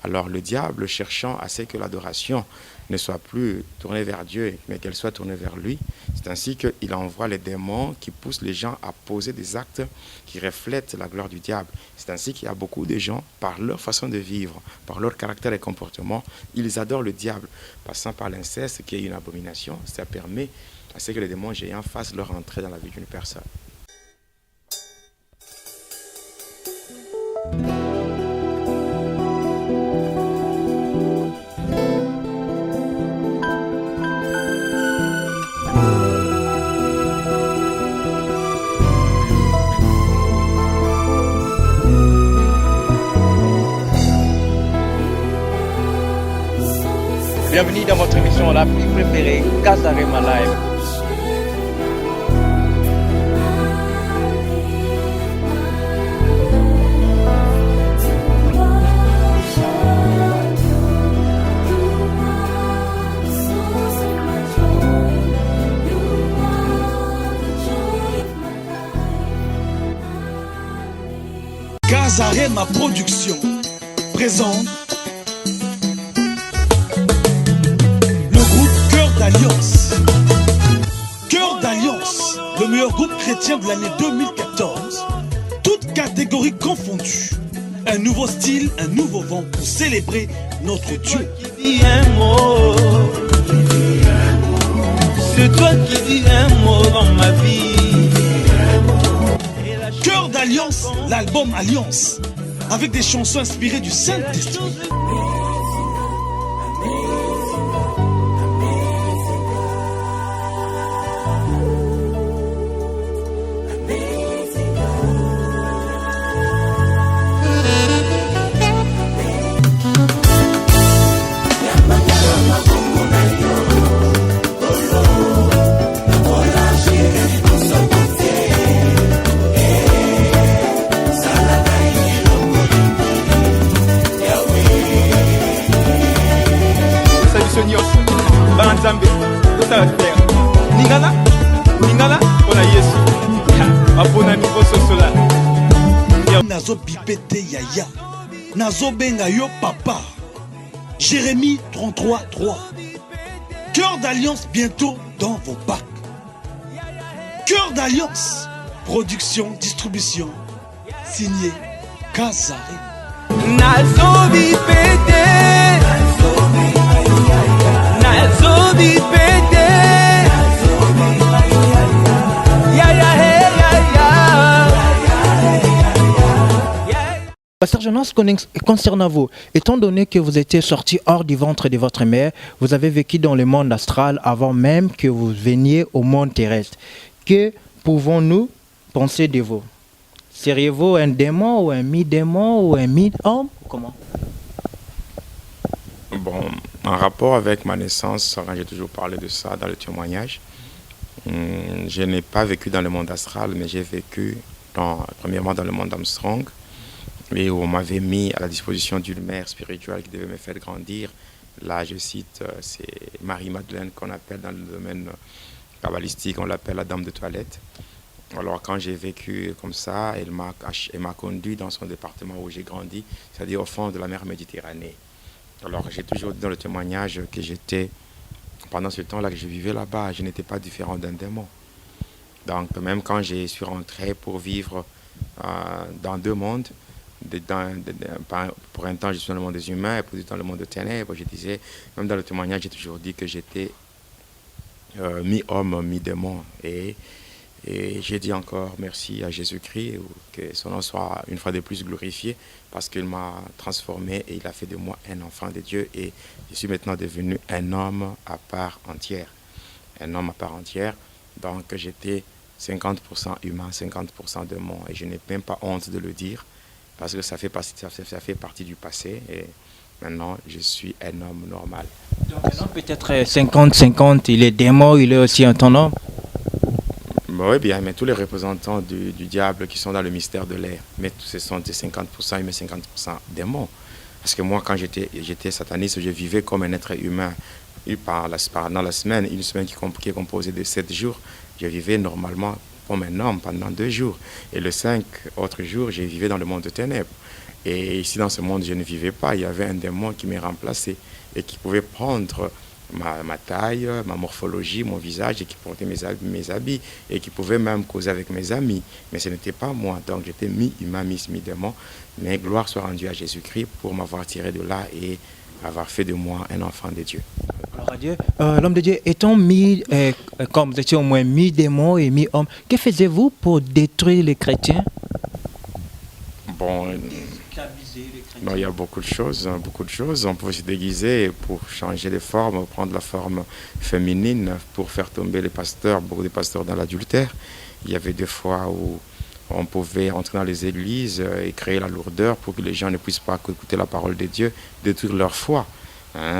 Alors le diable, cherchant à ce que l'adoration ne soit plus tournée vers Dieu, mais qu'elle soit tournée vers lui, c'est ainsi qu'il envoie les démons qui poussent les gens à poser des actes qui reflètent la gloire du diable. C'est ainsi qu'il y a beaucoup de gens, par leur façon de vivre, par leur caractère et comportement, ils adorent le diable. Passant par l'inceste, qui est une abomination, ça permet à ce que les démons géants fassent leur entrée dans la vie d'une personne. Bienvenue dans votre émission la plus préférée, Casarema Live. Casarema Production présente d'Alliance. Cœur d'Alliance, le meilleur groupe chrétien de l'année 2014. Toutes catégories confondues. Un nouveau style, un nouveau vent pour célébrer notre Dieu. Dis un mot. C'est toi qui dis un mot dans ma vie. Cœur d'Alliance, l'album Alliance, avec des chansons inspirées du Saint-Esprit. Nazo bipete yaya, Nazo benga yo papa. Jérémie 33:3. Cœur d'Alliance bientôt dans vos bacs. Cœur d'Alliance, production, distribution, signé Casarema. Nazo bipete, Nazo bipete. Pasteur Jonas, concernant vous, étant donné que vous étiez sorti hors du ventre de votre mère, vous avez vécu dans le monde astral avant même que vous veniez au monde terrestre. Que pouvons-nous penser de vous? Seriez-vous un démon ou un mi-démon ou un mi-homme? Comment? Bon, en rapport avec ma naissance, j'ai toujours parlé de ça dans le témoignage. Je n'ai pas vécu dans le monde astral, mais j'ai vécu premièrement dans le monde Armstrong, et où on m'avait mis à la disposition d'une mère spirituelle qui devait me faire grandir. Là, je cite, c'est Marie-Madeleine qu'on appelle dans le domaine kabbalistique, on l'appelle la dame de toilette. Alors quand j'ai vécu comme ça, elle m'a conduit dans son département où j'ai grandi, c'est-à-dire au fond de la mer Méditerranée. Alors j'ai toujours dit dans le témoignage que j'étais, pendant ce temps-là que je vivais là-bas, je n'étais pas différent d'un démon. Donc même quand je suis rentré pour vivre dans deux mondes, pour un temps je suis dans le monde des humains et pour dans le monde des ténèbres, je disais, même dans le témoignage j'ai toujours dit que j'étais mi-homme, mi-démon. Et j'ai dit encore merci à Jésus-Christ, que son nom soit une fois de plus glorifié, parce qu'il m'a transformé et il a fait de moi un enfant de Dieu, et je suis maintenant devenu un homme à part entière. Un homme à part entière, donc j'étais 50% humain, 50% démon, et je n'ai même pas honte de le dire, parce que ça fait partie du passé, et maintenant je suis un homme normal. Donc maintenant peut-être 50-50, il est démon, il est aussi un ton homme. Oui, bien, mais tous les représentants du diable qui sont dans le mystère de l'air, mais ce sont des 50% humains, 50% démons. Parce que moi, quand j'étais sataniste, je vivais comme un être humain. Dans la semaine, une semaine qui est composée de 7 jours, je vivais normalement comme un homme pendant 2 jours. Et les 5 autres jours, je vivais dans le monde de ténèbres. Et ici, dans ce monde, je ne vivais pas. Il y avait un démon qui m'est remplacé et qui pouvait prendre ma taille, ma morphologie, mon visage, et qui portait mes habits, et qui pouvait même causer avec mes amis. Mais ce n'était pas moi. Donc j'étais mi-humain, mi-démon. Mais gloire soit rendue à Jésus-Christ pour m'avoir tiré de là et avoir fait de moi un enfant de Dieu. Gloire à Dieu. L'homme de Dieu, étant comme vous étiez au moins mi-démon et mi-homme, que faisiez-vous pour détruire les chrétiens? Bon, non, il y a beaucoup de choses, hein, beaucoup de choses. On pouvait se déguiser pour changer de forme, prendre la forme féminine pour faire tomber les pasteurs, beaucoup de pasteurs dans l'adultère. Il y avait des fois où on pouvait entrer dans les églises et créer la lourdeur pour que les gens ne puissent pas écouter la parole de Dieu, détruire leur foi.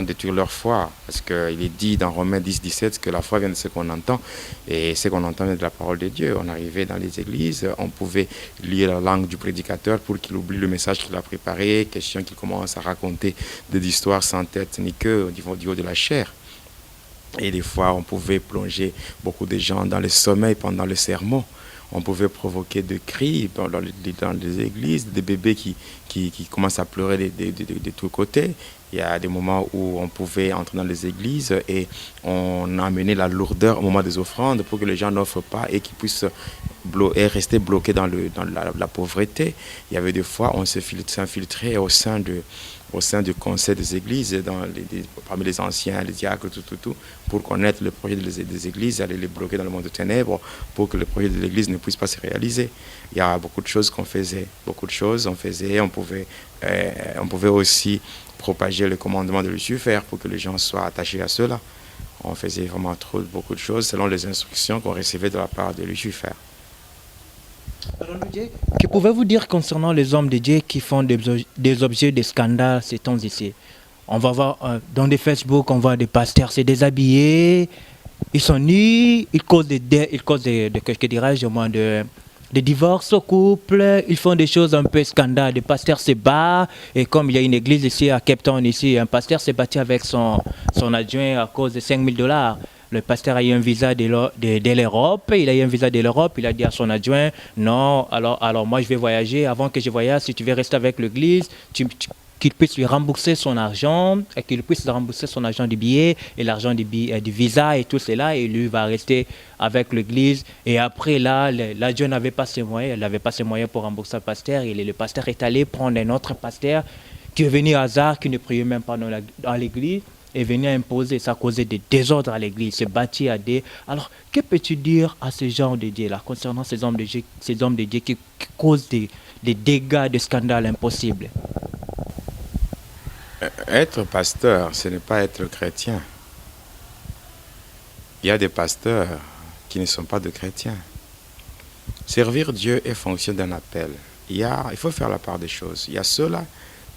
Détruire leur foi, parce qu'il est dit dans Romains 10, 17 que la foi vient de ce qu'on entend, et ce qu'on entend vient de la parole de Dieu. On arrivait dans les églises, on pouvait lire la langue du prédicateur pour qu'il oublie le message qu'il a préparé, question qu'il commence à raconter des histoires sans tête ni queue au niveau de la chair. Et des fois, on pouvait plonger beaucoup de gens dans le sommeil pendant le sermon. On pouvait provoquer des cris dans les églises, des bébés qui commencent à pleurer de tous côtés. Il y a des moments où on pouvait entrer dans les églises et on a amené la lourdeur au moment des offrandes pour que les gens n'offrent pas et qu'ils puissent rester bloqués dans la pauvreté. Il y avait des fois, on s'infiltrait au sein du conseil des églises, parmi les anciens, les diacres, tout, pour connaître le projet des églises, aller les bloquer dans le monde de ténèbres, pour que le projet de l'église ne puisse pas se réaliser. Il y a beaucoup de choses qu'on faisait, on pouvait aussi propager le commandement de Lucifer pour que les gens soient attachés à cela. On faisait vraiment beaucoup de choses selon les instructions qu'on recevait de la part de Lucifer. Que pouvez-vous dire concernant les hommes de Dieu qui font des objets de scandale ces temps-ci? On va voir dans des Facebook, on voit des pasteurs se déshabiller, ils sont nus, ils causent des divorces au couple, ils font des choses un peu scandales. Des pasteurs se battent, et comme il y a une église ici à Cape Town, ici, un pasteur s'est battu avec son adjoint à cause de $5,000. Le pasteur a eu un visa de l'Europe, il a eu un visa de l'Europe, il a dit à son adjoint, non, alors moi je vais voyager, avant que je voyage, si tu veux rester avec l'église, qu'il puisse lui rembourser son argent, et qu'il puisse rembourser son argent du billet et l'argent du visa et tout cela, et lui va rester avec l'église. Et après là, l'adjoint n'avait pas ses moyens, il n'avait pas ses moyens pour rembourser le pasteur, et le pasteur est allé prendre un autre pasteur qui est venu à hasard, qui ne priait même pas dans l'église, est venu imposer, ça causait des désordres à l'église, se bâtit à des... Alors, que peux-tu dire à ce genre de Dieu là, concernant ces hommes de Dieu qui causent des dégâts, des scandales impossibles? Être pasteur, ce n'est pas être chrétien. Il y a des pasteurs qui ne sont pas de chrétiens. Servir Dieu est fonction d'un appel. Il faut faire la part des choses. Il y a ceux-là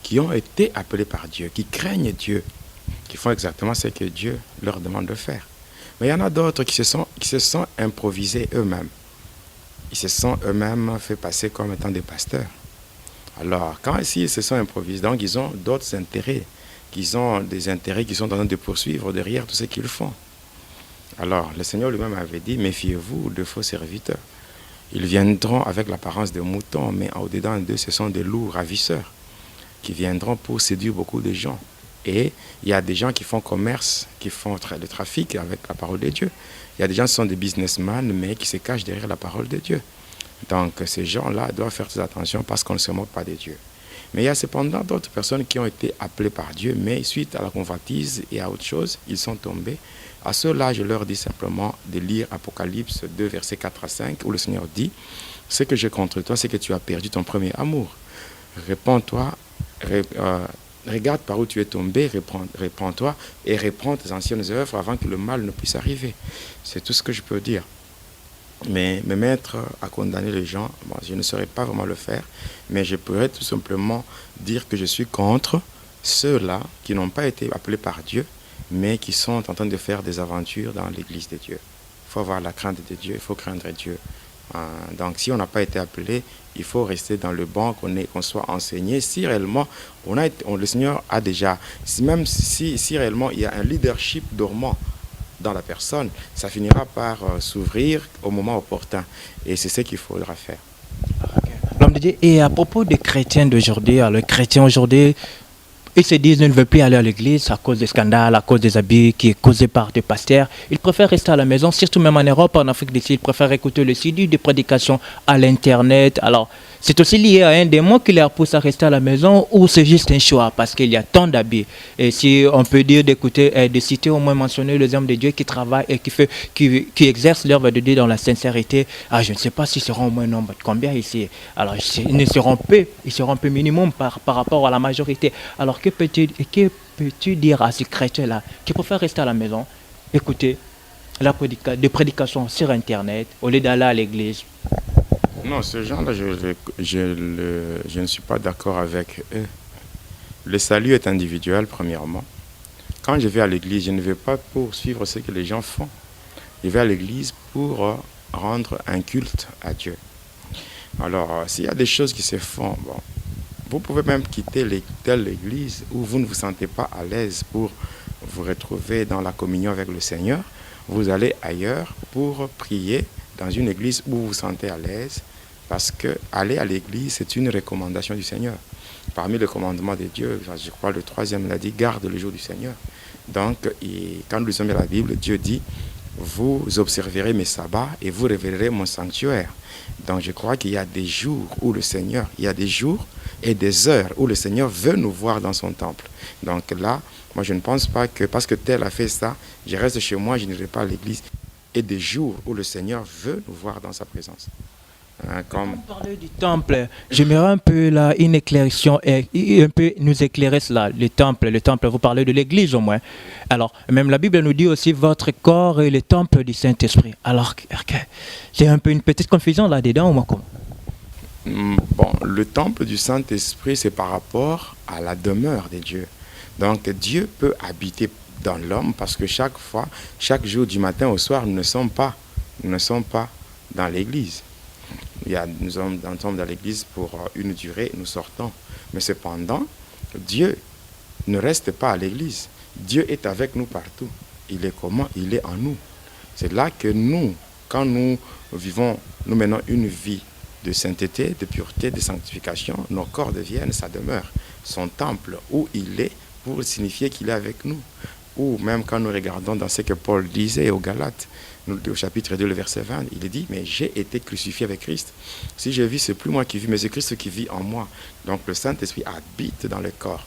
qui ont été appelés par Dieu, qui craignent Dieu, qui font exactement ce que Dieu leur demande de faire. Mais il y en a d'autres qui se sont improvisés eux-mêmes. Ils se sont eux-mêmes fait passer comme étant des pasteurs. Alors, quand ils se sont improvisés, donc ils ont d'autres intérêts, qui ont des intérêts qui sont en train de poursuivre derrière tout ce qu'ils font. Alors, le Seigneur lui-même avait dit, méfiez-vous de faux serviteurs. Ils viendront avec l'apparence de moutons, mais au-dedans d'eux, ce sont des loups ravisseurs qui viendront pour séduire beaucoup de gens. Et il y a des gens qui font commerce, qui font le trafic avec la parole de Dieu. Il y a des gens qui sont des businessmen, mais qui se cachent derrière la parole de Dieu. Donc, ces gens-là doivent faire très attention parce qu'on ne se moque pas de Dieu. Mais il y a cependant d'autres personnes qui ont été appelées par Dieu, mais suite à la convoitise et à autre chose, ils sont tombés. À ceux-là, je leur dis simplement de lire Apocalypse 2, versets 4 à 5, où le Seigneur dit « Ce que j'ai contre toi, c'est que tu as perdu ton premier amour. Réponds-toi, regarde par où tu es tombé, répands-toi et reprends tes anciennes œuvres avant que le mal ne puisse arriver. » C'est tout ce que je peux dire. Mais me mettre à condamner les gens, bon, je ne saurais pas vraiment le faire, mais je pourrais tout simplement dire que je suis contre ceux-là qui n'ont pas été appelés par Dieu, mais qui sont en train de faire des aventures dans l'église de Dieu. Il faut avoir la crainte de Dieu, il faut craindre Dieu. Donc si on n'a pas été appelé, il faut rester dans le banc, qu'on soit enseigné. Si réellement, le Seigneur a déjà, même si réellement il y a un leadership dormant dans la personne, ça finira par s'ouvrir au moment opportun. Et c'est ce qu'il faudra faire. Okay. L'homme de Dieu. Et à propos des chrétiens d'aujourd'hui, les chrétiens aujourd'hui, ils se disent qu'ils ne veulent plus aller à l'église à cause des scandales, à cause des habits qui est causé par des pasteurs. Ils préfèrent rester à la maison, surtout même en Europe, en Afrique du Sud, ils préfèrent écouter le CD des prédications à l'internet. Alors, c'est aussi lié à un démon qui les pousse à rester à la maison ou c'est juste un choix parce qu'il y a tant d'habits. Et si on peut dire d'écouter, de citer au moins mentionner les hommes de Dieu qui travaillent et qui exercent l'œuvre de Dieu dans la sincérité, je ne sais pas s'ils seront au moins nombre de combien ici. Alors, ils seront peu minimum par rapport à la majorité. Alors, que peux-tu dire à ces chrétiens-là qui préfèrent rester à la maison, écouter des prédications sur Internet au lieu d'aller à l'église? Non, ces gens-là, je ne suis pas d'accord avec eux. Le salut est individuel, premièrement. Quand je vais à l'église, je ne vais pas pour suivre ce que les gens font. Je vais à l'église pour rendre un culte à Dieu. Alors, s'il y a des choses qui se font, bon, vous pouvez même quitter telle église où vous ne vous sentez pas à l'aise pour vous retrouver dans la communion avec le Seigneur. Vous allez ailleurs pour prier dans une église où vous vous sentez à l'aise. Parce que aller à l'église, c'est une recommandation du Seigneur. Parmi les commandements de Dieu, je crois le troisième, il a dit « garde le jour du Seigneur ». Donc, quand nous lisons la Bible, Dieu dit « vous observerez mes sabbats et vous révélerez mon sanctuaire ». Donc, je crois qu'il y a des jours où le Seigneur, il y a des jours et des heures où le Seigneur veut nous voir dans son temple. Donc là, moi, je ne pense pas que parce que tel a fait ça, je reste chez moi, je n'irai pas à l'église. Et des jours où le Seigneur veut nous voir dans sa présence. Comme... Vous parlez du temple, j'aimerais un peu là une éclaircion et un peu nous éclairer cela. Le temple, vous parlez de l'église au moins. Alors, même la Bible nous dit aussi votre corps est le temple du Saint-Esprit. Alors, c'est un peu une petite confusion là-dedans ou moi comment? Bon, le temple du Saint-Esprit, c'est par rapport à la demeure de Dieu. Donc, Dieu peut habiter dans l'homme parce que chaque jour du matin au soir, nous ne sommes pas dans l'église. Nous sommes dans l'église pour une durée, nous sortons. Mais cependant, Dieu ne reste pas à l'église. Dieu est avec nous partout. Il est comment? Il est en nous. C'est là que nous, quand nous menons une vie de sainteté, de pureté, de sanctification, nos corps deviennent sa demeure, son temple où il est pour signifier qu'il est avec nous. Ou même quand nous regardons dans ce que Paul disait aux Galates, au chapitre 2, le verset 20, il dit, mais j'ai été crucifié avec Christ. Si je vis, c'est plus moi qui vis, mais c'est Christ qui vit en moi. Donc le Saint-Esprit habite dans le corps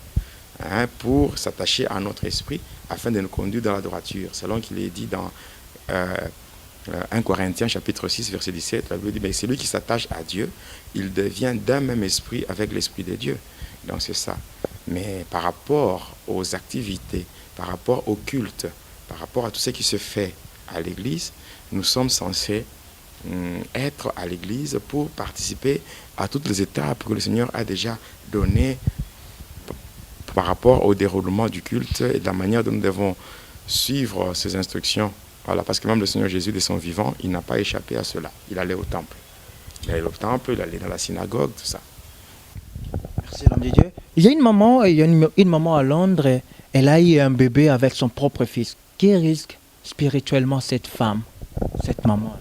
pour s'attacher à notre esprit afin de nous conduire dans la droiture. Selon qu'il est dit dans 1 Corinthiens chapitre 6, verset 17, la Bible dit, mais celui qui s'attache à Dieu, il devient d'un même esprit avec l'Esprit de Dieu. Donc c'est ça. Mais par rapport aux activités, par rapport au culte, par rapport à tout ce qui se fait à l'église, nous sommes censés être à l'église pour participer à toutes les étapes que le Seigneur a déjà données par rapport au déroulement du culte et de la manière dont nous devons suivre ces instructions. Voilà, parce que même le Seigneur Jésus, de son vivant, il n'a pas échappé à cela. Il allait au temple. Il allait au temple, il allait dans la synagogue, tout ça. Merci, l'homme de Dieu. Il y a une maman à Londres, elle a eu un bébé avec son propre fils. Qui risque spirituellement cette femme, cette maman-là?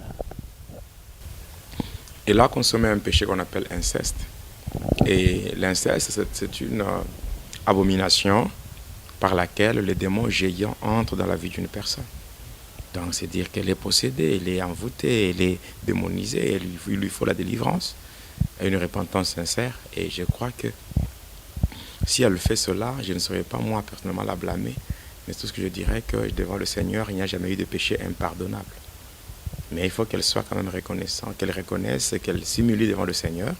Elle a consommé un péché qu'on appelle inceste. Et l'inceste, c'est une abomination par laquelle les démons géants entrent dans la vie d'une personne. Donc, c'est dire qu'elle est possédée, elle est envoûtée, elle est démonisée, il lui faut la délivrance et une repentance sincère. Et je crois que si elle fait cela, je ne serais pas moi personnellement la blâmer. Mais tout ce que je dirais que devant le Seigneur, il n'y a jamais eu de péché impardonnable. Mais il faut qu'elle soit quand même reconnaissante, qu'elle reconnaisse, qu'elle s'humilie devant le Seigneur.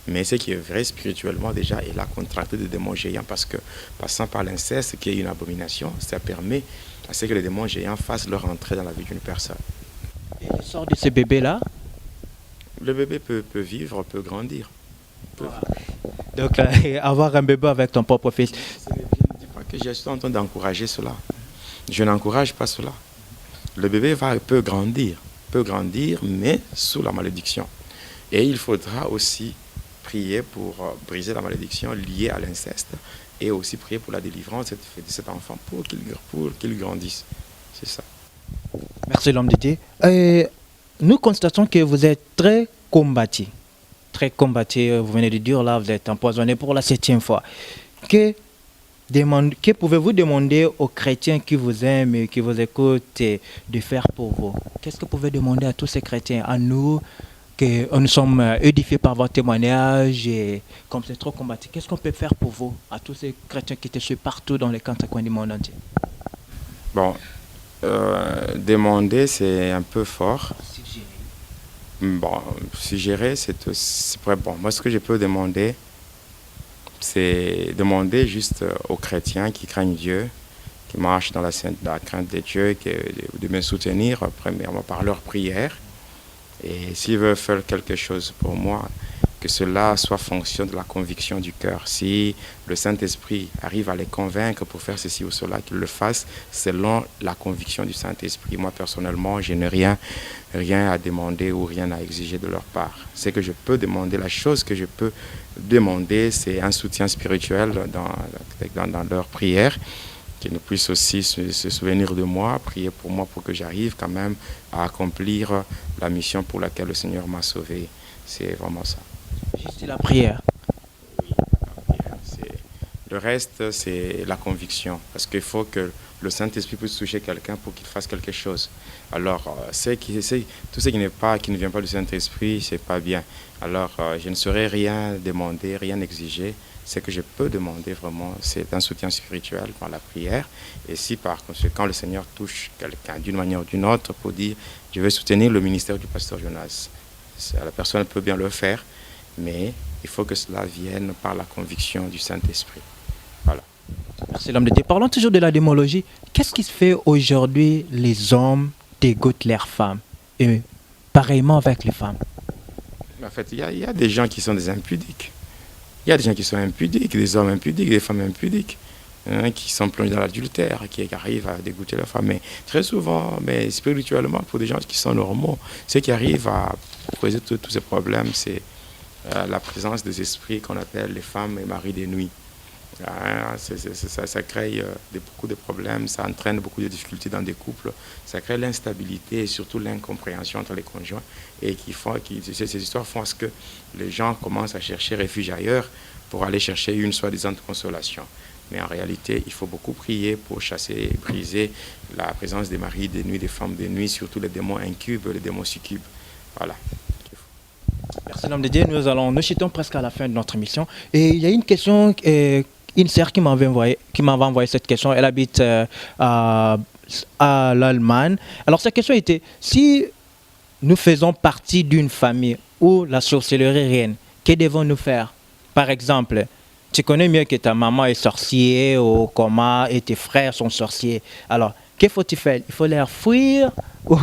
Mais ce qui est vrai spirituellement, déjà, elle a contracté des démons géants parce que, passant par l'inceste, qui est une abomination, ça permet à ce que les démons géants fassent leur entrée dans la vie d'une personne. Et le sort de ce bébé-là? Le bébé peut vivre, peut grandir. Donc, avoir un bébé avec ton propre fils. Je ne dis pas que je suis en train d'encourager cela. Je n'encourage pas cela. Le bébé peut grandir, mais sous la malédiction. Et il faudra aussi prier pour briser la malédiction liée à l'inceste et aussi prier pour la délivrance de cet enfant pour qu'il grandisse. C'est ça. Merci, l'homme de Dieu. Nous constatons que vous êtes très combattu. très combattu, vous venez de dire là, vous êtes empoisonné pour la 7e fois. Que pouvez-vous demander aux chrétiens qui vous aiment et qui vous écoutent de faire pour vous? Qu'est-ce que vous pouvez demander à tous ces chrétiens, à nous, que nous sommes édifiés par votre témoignage et comme c'est trop combattu, qu'est-ce qu'on peut faire pour vous, à tous ces chrétiens qui te suivent partout dans les 4 coins du monde entier? Bon, demander, c'est un peu fort. Bon, suggérer, c'est vrai. Bon, moi, ce que je peux demander, c'est demander juste aux chrétiens qui craignent Dieu, qui marchent dans la crainte de Dieu, de me soutenir, premièrement, par leur prière. Et s'ils veulent faire quelque chose pour moi, que cela soit fonction de la conviction du cœur. Si le Saint-Esprit arrive à les convaincre pour faire ceci ou cela, qu'ils le fassent selon la conviction du Saint-Esprit. Moi, personnellement, je n'ai rien à demander ou rien à exiger de leur part. Ce que je peux demander, la chose que je peux demander, c'est un soutien spirituel dans leur prière, qu'ils puissent aussi se souvenir de moi, prier pour moi pour que j'arrive quand même à accomplir la mission pour laquelle le Seigneur m'a sauvé. C'est vraiment ça. Juste la prière. Oui, la prière. Le reste, c'est la conviction. Parce qu'il faut que le Saint-Esprit puisse toucher quelqu'un pour qu'il fasse quelque chose. Alors, tout ce qui ne vient pas du Saint-Esprit, c'est pas bien. Alors, je ne saurais rien demander, rien exiger. Ce que je peux demander vraiment, c'est un soutien spirituel par la prière. Et si par conséquent le Seigneur touche quelqu'un d'une manière ou d'une autre pour dire « je veux soutenir le ministère du pasteur Jonas », la personne peut bien le faire, mais il faut que cela vienne par la conviction du Saint-Esprit. Voilà. Merci l'homme de Dieu. Parlons toujours de la démologie. Qu'est-ce qui se fait aujourd'hui? Les hommes dégoûtent leurs femmes. Et pareillement avec les femmes. En fait, il y a des gens qui sont des impudiques. Il y a des gens qui sont impudiques, des hommes impudiques, des femmes impudiques, qui sont plongés dans l'adultère, qui arrivent à dégoûter leurs femmes. Mais très souvent, mais spirituellement, pour des gens qui sont normaux, ceux qui arrivent à poser tous ces problèmes, c'est la présence des esprits qu'on appelle les femmes et maris des nuits. Ça crée beaucoup de problèmes, ça entraîne beaucoup de difficultés dans des couples, ça crée l'instabilité et surtout l'incompréhension entre les conjoints et ces histoires font à ce que les gens commencent à chercher refuge ailleurs pour aller chercher une soi-disant consolation. Mais en réalité, il faut beaucoup prier pour chasser et briser la présence des maris des nuits, des femmes des nuits, surtout les démons incubes, les démons succubes. Voilà. Merci l'homme de Dieu, nous chutons presque à la fin de notre émission. Et il y a une question, une sœur qui m'avait envoyé cette question, elle habite à l'Allemagne. Alors cette question était, si nous faisons partie d'une famille où la sorcellerie règne, que devons-nous faire? Par exemple, tu connais mieux que ta maman est sorcière ou comment et tes frères sont sorciers. Alors, que faut-il faire? Il faut les fuir ou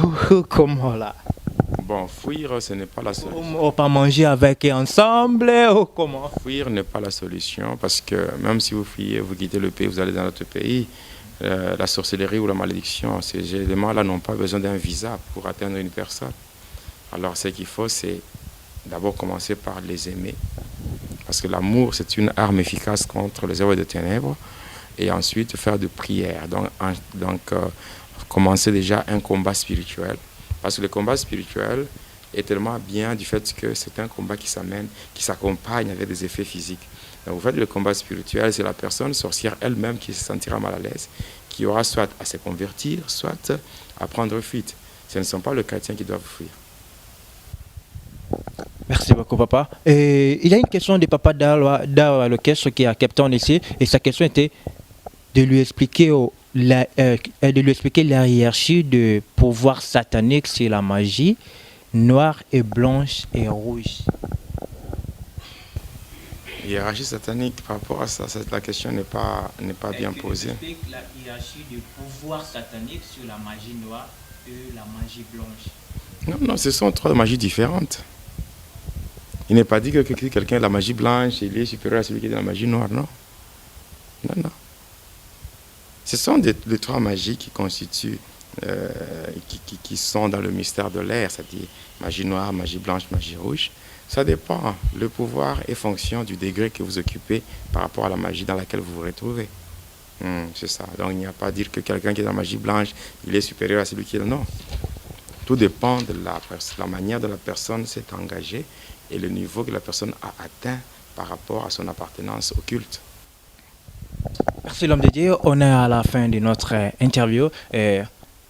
comment là? Bon, fuir, ce n'est pas la solution. Ou pas manger avec et ensemble ou comment? Fuir n'est pas la solution parce que même si vous fuyez, vous quittez le pays, vous allez dans notre pays, la sorcellerie ou la malédiction, ces éléments-là n'ont pas besoin d'un visa pour atteindre une personne. Alors, ce qu'il faut, c'est d'abord commencer par les aimer. Parce que l'amour, c'est une arme efficace contre les œuvres de ténèbres. Et ensuite, faire de prières. Donc commencer déjà un combat spirituel. Parce que le combat spirituel est tellement bien du fait que c'est un combat qui s'accompagne avec des effets physiques. Donc, vous faites le combat spirituel, c'est la personne sorcière elle-même qui se sentira mal à l'aise, qui aura soit à se convertir, soit à prendre fuite. Ce ne sont pas les chrétiens qui doivent fuir. Merci beaucoup, papa. Et il y a une question de papa Dawa l'orchestre qui est à Cape Town ici. Et sa question était de lui expliquer la hiérarchie de pouvoir satanique sur la magie, noire et blanche et rouge. Hiérarchie satanique, par rapport à ça, la question n'est pas bien posée. Explique la hiérarchie du pouvoir satanique sur la magie noire et la magie blanche. Non, ce sont trois magies différentes. Il n'est pas dit que quelqu'un a la magie blanche, il est supérieur à celui qui a la magie noire, non. Non. Ce sont les trois magies qui constituent, qui sont dans le mystère de l'air, c'est-à-dire magie noire, magie blanche, magie rouge. Ça dépend. Le pouvoir est fonction du degré que vous occupez par rapport à la magie dans laquelle vous vous retrouvez. C'est ça. Donc il n'y a pas à dire que quelqu'un qui est dans la magie blanche, il est supérieur à celui qui est non. Tout dépend de la manière dont la personne s'est engagée et le niveau que la personne a atteint par rapport à son appartenance au culte. Merci l'homme de Dieu. On est à la fin de notre interview.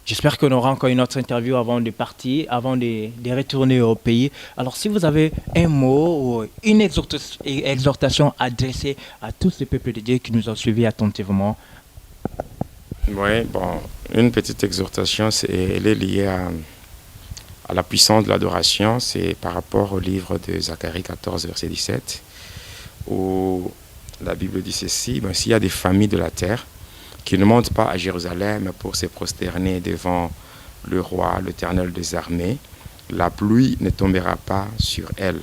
J'espère qu'on aura encore une autre interview avant de partir, avant de retourner au pays. Alors si vous avez un mot ou une exhortation adressée à tous les peuples de Dieu qui nous ont suivis attentivement. Oui, bon, une petite exhortation, elle est liée à la puissance de l'adoration. C'est par rapport au livre de Zacharie 14, verset 17, où la Bible dit ceci, s'il y a des familles de la terre qui ne montent pas à Jérusalem pour se prosterner devant le roi, l'Éternel des armées, la pluie ne tombera pas sur elles.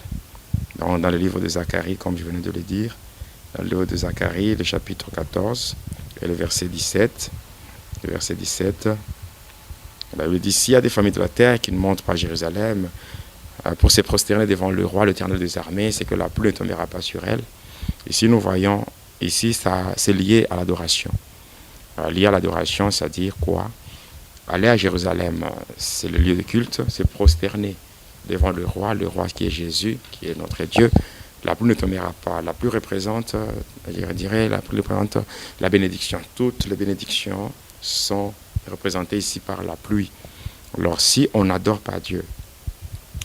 Dans le livre de Zacharie, comme je venais de le dire, dans le livre de Zacharie, le chapitre 14 et le verset 17, la Bible dit, s'il y a des familles de la terre qui ne montent pas à Jérusalem pour se prosterner devant le roi, l'Éternel des armées, c'est que la pluie ne tombera pas sur elles. Ici, nous voyons, ici, c'est lié à l'adoration. Lié à l'adoration, c'est-à-dire quoi? Aller à Jérusalem, c'est le lieu de culte, c'est prosterner devant le roi qui est Jésus, qui est notre Dieu. La pluie ne tombera pas. La pluie représente, je dirais, la pluie représente la bénédiction. Toutes les bénédictions sont représentées ici par la pluie. Alors, si on n'adore pas Dieu,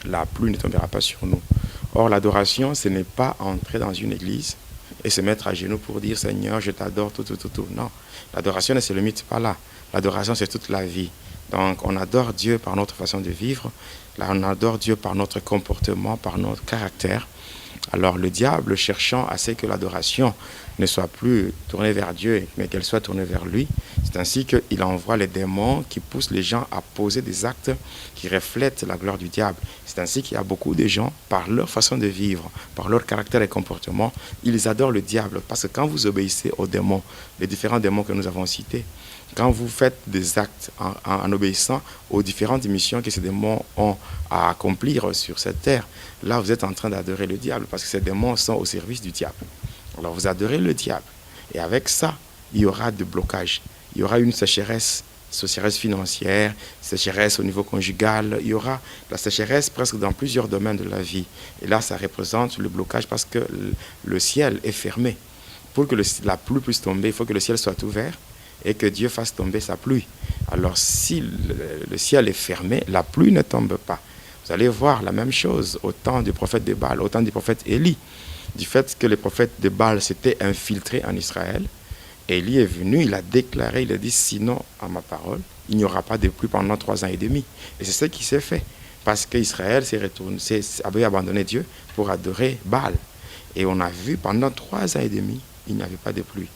la pluie ne tombera pas sur nous. Or, l'adoration, ce n'est pas entrer dans une église et se mettre à genoux pour dire « Seigneur, je t'adore, tout. » Non, l'adoration ne se limite pas là. L'adoration, c'est toute la vie. Donc, on adore Dieu par notre façon de vivre. Là, on adore Dieu par notre comportement, par notre caractère. Alors, le diable, cherchant à ce que l'adoration ne soit plus tournée vers Dieu, mais qu'elle soit tournée vers lui, c'est ainsi qu'il envoie les démons qui poussent les gens à poser des actes qui reflètent la gloire du diable. C'est ainsi qu'il y a beaucoup de gens, par leur façon de vivre, par leur caractère et comportement, ils adorent le diable. Parce que quand vous obéissez aux démons, les différents démons que nous avons cités, quand vous faites des actes en obéissant aux différentes missions que ces démons ont à accomplir sur cette terre, là vous êtes en train d'adorer le diable parce que ces démons sont au service du diable. Alors vous adorez le diable. Et avec ça, il y aura des blocages. Il y aura une sécheresse financière, sécheresse au niveau conjugal. Il y aura la sécheresse presque dans plusieurs domaines de la vie. Et là, ça représente le blocage parce que le ciel est fermé. Pour que la pluie puisse tomber, il faut que le ciel soit ouvert et que Dieu fasse tomber sa pluie. Alors si le ciel est fermé, la pluie ne tombe pas. Vous allez voir la même chose au temps du prophète de Baal, au temps du prophète Élie. Du fait que les prophètes de Baal s'étaient infiltrés en Israël, Élie est venu, il a déclaré, il a dit, sinon, à ma parole, il n'y aura pas de pluie pendant 3 ans et demi. Et c'est ce qui s'est fait, parce qu'Israël avait abandonné Dieu pour adorer Baal. Et on a vu, pendant 3 ans et demi, il n'y avait pas de pluie.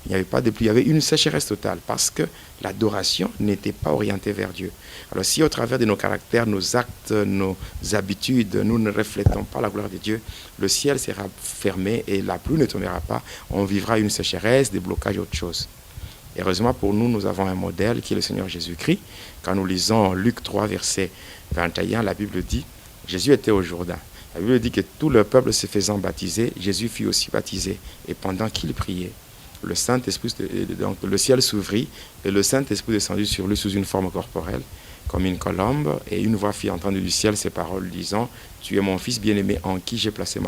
Il n'y avait pas de pluie, il y avait une sécheresse totale, parce que l'adoration n'était pas orientée vers Dieu. Alors si au travers de nos caractères, nos actes, nos habitudes, nous ne reflétons pas la gloire de Dieu, le ciel sera fermé et la pluie ne tombera pas. On vivra une sécheresse, des blocages, autre chose. Heureusement pour nous, nous avons un modèle qui est le Seigneur Jésus-Christ. Quand nous lisons Luc 3, verset 21, la Bible dit, Jésus était au Jourdain. La Bible dit que tout le peuple se faisant baptiser, Jésus fut aussi baptisé. Et pendant qu'il priait, le Saint-Esprit, donc le ciel s'ouvrit et le Saint-Esprit descendit sur lui sous une forme corporelle, comme une colombe, et une voix fit entendre du ciel ces paroles disant, « Tu es mon fils bien-aimé en qui j'ai placé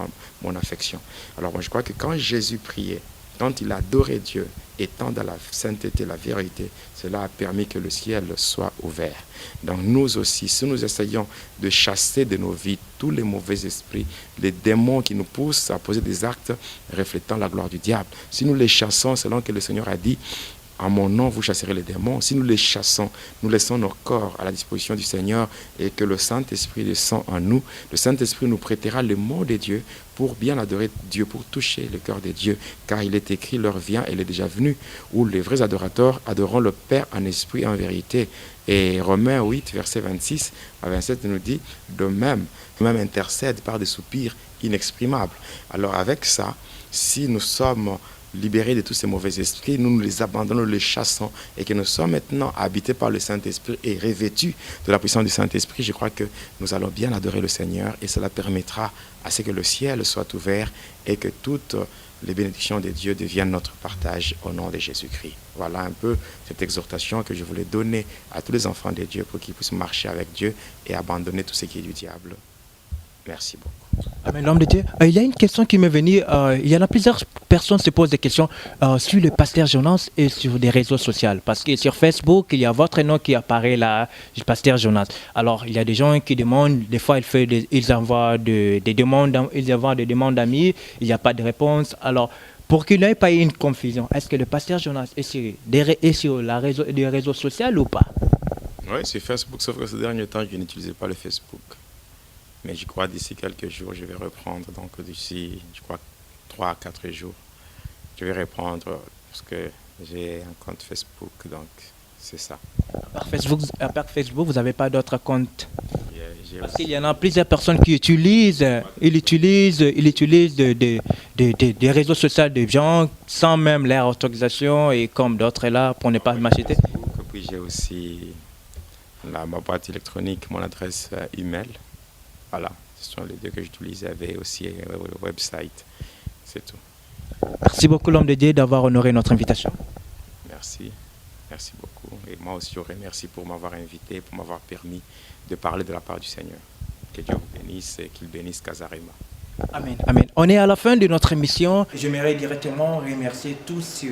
mon affection. » Alors moi je crois que quand Jésus priait, quand il adorait Dieu, étant dans la sainteté, la vérité, cela a permis que le ciel soit ouvert. Donc nous aussi, si nous essayons de chasser de nos vies tous les mauvais esprits, les démons qui nous poussent à poser des actes reflétant la gloire du diable, si nous les chassons selon que le Seigneur a dit, en mon nom, vous chasserez les démons. Si nous les chassons, nous laissons nos corps à la disposition du Seigneur et que le Saint-Esprit descend en nous. Le Saint-Esprit nous prêtera les mots de Dieu pour bien adorer Dieu, pour toucher le cœur de Dieu. Car il est écrit, l'heure vient, elle est déjà venue, où les vrais adorateurs adoreront le Père en esprit et en vérité. Et Romains 8, verset 26 à 27 nous dit, de même intercède par des soupirs inexprimables. Alors avec ça, si nous sommes libérés de tous ces mauvais esprits, nous les abandonnons, nous les chassons et que nous sommes maintenant habités par le Saint-Esprit et revêtus de la puissance du Saint-Esprit, je crois que nous allons bien adorer le Seigneur et cela permettra à ce que le ciel soit ouvert et que toutes les bénédictions de Dieu deviennent notre partage au nom de Jésus-Christ. Voilà un peu cette exhortation que je voulais donner à tous les enfants de Dieu pour qu'ils puissent marcher avec Dieu et abandonner tout ce qui est du diable. Merci beaucoup. Amen, l'homme de Dieu. Il y a une question qui m'est venue. Il y en a plusieurs personnes qui se posent des questions sur le pasteur Jonas et sur des réseaux sociaux. Parce que sur Facebook, il y a votre nom qui apparaît là, le pasteur Jonas. Alors, il y a des gens qui demandent, des fois, ils envoient des demandes, ils envoient des demandes d'amis, il n'y a pas de réponse. Alors, pour qu'il n'y ait pas une confusion, est-ce que le pasteur Jonas est sur des réseaux sociaux ou pas? Oui, c'est Facebook, sauf que ces derniers temps, je n'utilisais pas le Facebook. Mais je crois d'ici quelques jours, je vais reprendre. Donc d'ici, je crois, 3 à 4 jours, je vais reprendre parce que j'ai un compte Facebook. Donc c'est ça. À part Facebook, vous n'avez pas d'autres comptes? Parce Aussi. qu'il y en a plusieurs personnes qui utilisent des réseaux sociaux de gens sans même leur autorisation et comme d'autres là pour ne pas m'acheter. Facebook, puis j'ai aussi ma boîte électronique, mon adresse email. Voilà, ce sont les deux que j'utilise. Il y avait aussi un website. C'est tout. Merci beaucoup l'homme de Dieu d'avoir honoré notre invitation. Merci. Merci beaucoup. Et moi aussi, je vous remercie pour m'avoir invité, pour m'avoir permis de parler de la part du Seigneur. Que Dieu vous bénisse et qu'il bénisse Casarema. Amen. Amen. On est à la fin de notre émission. J'aimerais directement remercier tous ce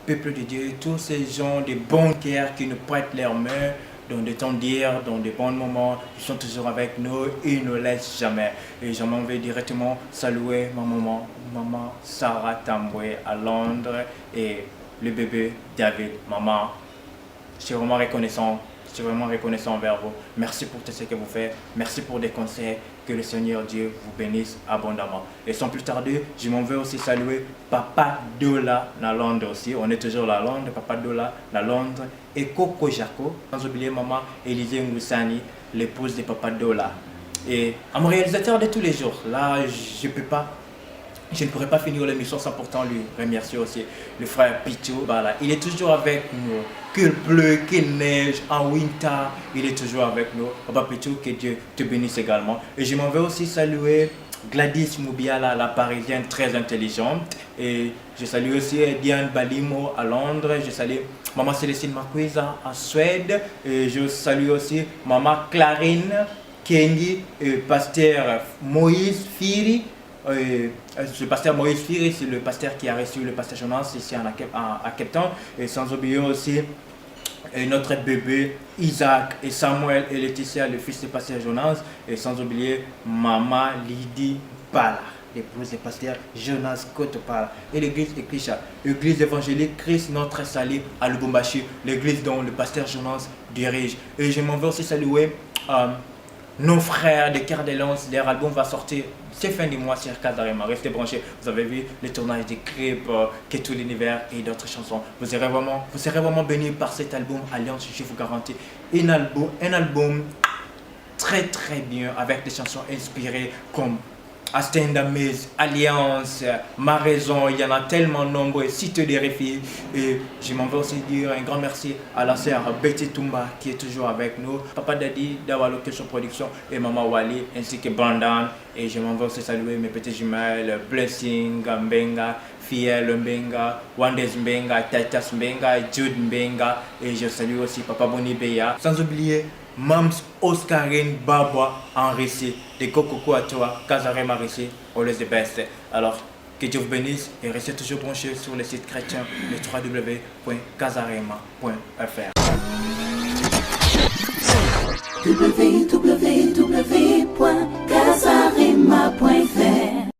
peuple de Dieu, tous ces gens de bon cœur qui nous prêtent leurs mains dans des temps d'hier, dans des bons moments. Ils sont toujours avec nous et ils ne nous laissent jamais. Et je m'en vais directement saluer ma maman Sarah Tamboué à Londres et le bébé David. Maman, je suis vraiment reconnaissant. Je suis vraiment reconnaissant envers vous. Merci pour tout ce que vous faites. Merci pour des conseils. Que le Seigneur Dieu vous bénisse abondamment. Et sans plus tarder, je m'en vais aussi saluer Papa Dola à Londres aussi. On est toujours à Londres. Papa Dola à Londres. Et Coco Jaco. Sans oublier maman Élisée Ngoussani, l'épouse de Papa Dola. Et à mon réalisateur de tous les jours. Là, je ne pourrais pas finir l'émission sans pourtant lui remercier aussi le frère Pichou. Voilà, il est toujours avec nous. Qu'il pleut, qu'il neige, en winter, il est toujours avec nous. Papa Pichou, que Dieu te bénisse également. Et je m'en vais aussi saluer Gladys Moubiala, la parisienne très intelligente. Et je salue aussi Diane Balimo à Londres. Je salue Maman Célestine Marquise en Suède. Et je salue aussi Maman Clarine Kengi, pasteur Moïse Firi. Le pasteur Moïse Firi, c'est le pasteur qui a reçu le pasteur Jonas ici à Cape Town. Et sans oublier aussi notre bébé Isaac et Samuel et Laetitia, le fils du pasteur Jonas. Et sans oublier Maman Lydie Pala, l'épouse du pasteur Jonas Kotopala. Et l'église Eklisha, l'église évangélique Christ notre salut à Lubumbashi, l'église dont le pasteur Jonas dirige. Et je m'en vais aussi saluer nos frères de Cœur de Lance. Leur album va sortir c'est fin du mois sur Casarema. Restez branchés. Vous avez vu le tournage des clips, que tout l'univers et d'autres chansons. Vous serez vraiment bénis par cet album Alliance, je vous garantis. Un album très très bien avec des chansons inspirées comme A Stand Amaze, Alliance, Ma Raison. Il y en a tellement nombreux. Cité des Réfis. Et je m'en vais aussi dire un grand merci à la sœur Betty Toumba qui est toujours avec nous. Papa Daddy d'Awa Location Production et Maman Wally ainsi que Brandon. Et je m'en vais aussi saluer mes petits jumelles Blessing, Mbenga, Fiel Mbenga, Wandez Mbenga, Titus Mbenga, Jude Mbenga. Et je salue aussi Papa Boni Beya. Sans oublier Mams Oscarine Babwa en récit de Kokoko à toi, Casarema récit, always the best. Alors, que Dieu vous bénisse et restez toujours branchés sur le site chrétien, le www.casarema.fr. www.casarema.fr